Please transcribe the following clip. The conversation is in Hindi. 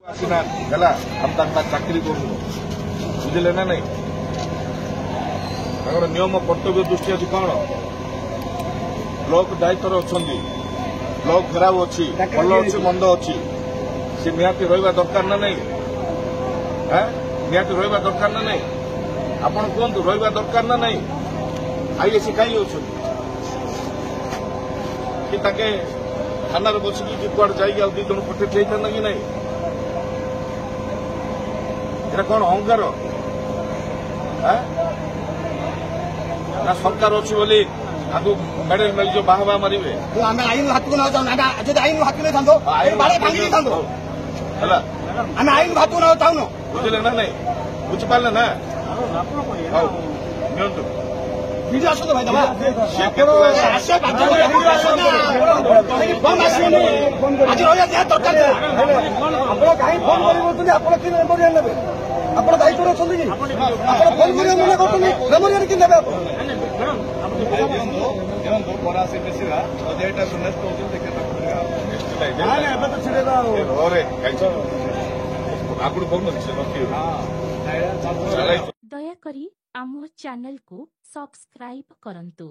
आसीना हम चाकरी करूँ बुझे ना नहीं नियम कर्तव्य दृष्टि आज कौन ब्लॉक दायित्व अच्छा ब्लॉक खराब अच्छी भल अच्छी मंद अच्छी सी निहाती रहा दरकार ना नहीं निहाती रहा दरकार ना नहीं आपण कहतु रहा दरकार ना नहीं आईएसी कहीं अच्छे कि थाना बसिकी कुआड़े जाइए दी जन पठे था कि नहीं ये कौन अहंकार ना सरकार अच्छी बोली आगु मेडल मिल जो बाहा बाहा मारे आईन हाथ को आईन हाथ को नहीं आईन हाथ को चाहून बुझे ना नहीं बुझिपारे ना नियंतु वीडियो आस भाई दबा आज रहा दरकार कहीं फोन कर ଆପଣ ଦାୟିତ୍ୱରେ ଅଛନ୍ତି କି ଆପଣ ଫୋନ କରିବା ମନା କରୁଛନ୍ତି ମେମୋରିଆଲ କି ନେବେ ଦୟାକରି ଆମ ଚ୍ୟାନେଲ କୁ ସବସ୍କ୍ରାଇବ କରନ୍ତୁ।